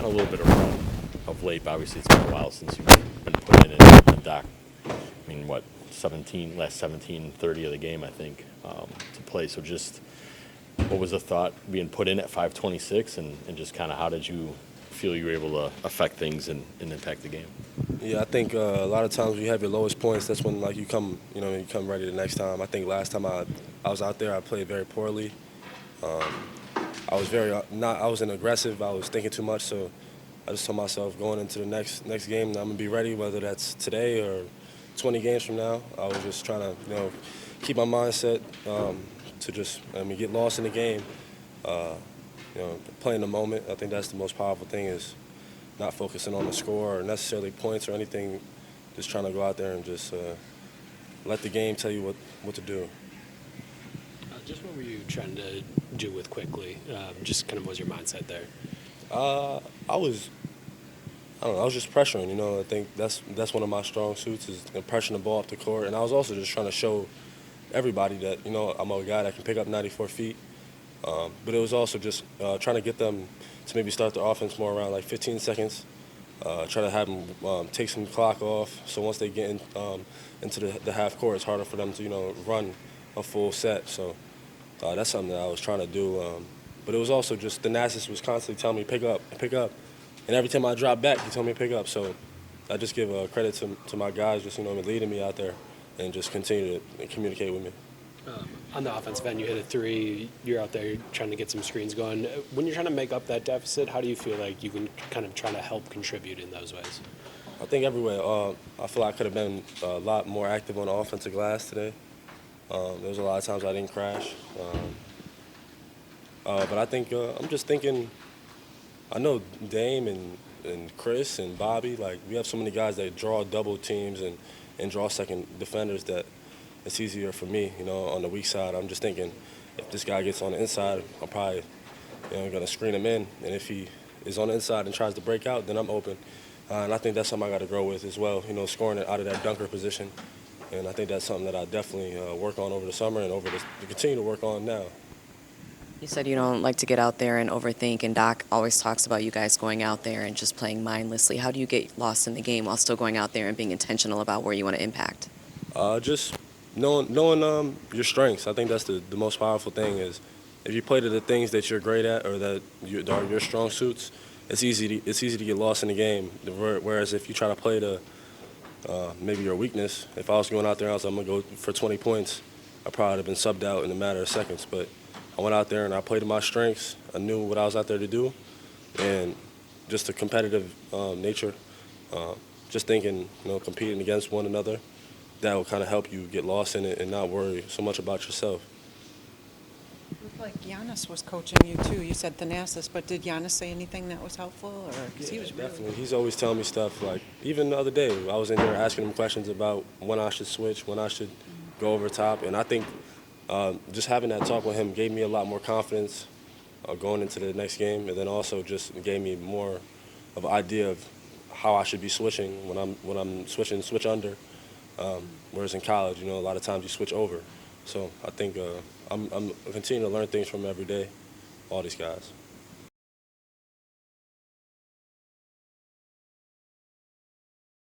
a little bit of run of late, but obviously it's been a while since you've been put in and Doc. I mean, what, 30 of the game, I think, to play. So just what was the thought being put in at 5:26, and just kind of how did you feel you were able to affect things and impact the game? Yeah, I think a lot of times when you have your lowest points, that's when like you come ready the next time. I think last time I was out there, I played very poorly. Um, I was very not I wasn't aggressive. I was thinking too much, so I just told myself going into the next game that I'm gonna be ready, whether that's today or 20 games from now. I was just trying to keep my mindset to just get lost in the game. Uh, Play in the moment. I think that's the most powerful thing is not focusing on the score or necessarily points or anything. Just trying to go out there and just let the game tell you what to do. Just what were you trying to do with quickly? Just kind of was your mindset there? I was, I don't know, I was just pressuring. I think that's one of my strong suits is pressuring the ball up the court. And I was also just trying to show everybody that I'm a guy that can pick up 94 feet. But it was also just trying to get them to maybe start the offense more around like 15 seconds. Try to have them take some clock off. So once they get into the half court, it's harder for them to run a full set. So that's something that I was trying to do. But it was also just the Nassus was constantly telling me pick up, pick up, and every time I dropped back, he told me to pick up. So I just give credit to my guys, just leading me out there and just continue to communicate with me. On the offensive end, you hit a three. You're out there trying to get some screens going. When you're trying to make up that deficit, how do you feel like you can kind of try to help contribute in those ways? I think everywhere. I feel like I could have been a lot more active on the offensive glass today. There was a lot of times I didn't crash. But I think I'm just thinking, I know Dame and Chris and Bobby, like we have so many guys that draw double teams and draw second defenders that it's easier for me, on the weak side. I'm just thinking if this guy gets on the inside, I'm probably going to screen him in. And if he is on the inside and tries to break out, then I'm open. And I think that's something I got to grow with as well, scoring it out of that dunker position. And I think that's something that I definitely work on over the summer and continue to work on now. You said you don't like to get out there and overthink, and Doc always talks about you guys going out there and just playing mindlessly. How do you get lost in the game while still going out there and being intentional about where you want to impact? Just knowing your strengths. I think that's the most powerful thing is if you play to the things that you're great at or that are your strong suits, it's easy to get lost in the game. Whereas if you try to play to maybe your weakness, if I was going out there and I was I'm going to go for 20 points, I probably would have been subbed out in a matter of seconds. But I went out there and I played to my strengths. I knew what I was out there to do, and just a competitive nature. Just thinking, competing against one another, that will kind of help you get lost in it and not worry so much about yourself. It looked like Giannis was coaching you too. You said Thanasis, but did Giannis say anything that was helpful, or because he was really definitely. He's always telling me stuff like even the other day I was in there asking him questions about when I should switch, when I should go over top, and I think just having that talk with him gave me a lot more confidence going into the next game, and then also just gave me more of an idea of how I should be switching when I'm switching switch under. Whereas in college, a lot of times you switch over. So I think I'm continuing to learn things from him every day, all these guys.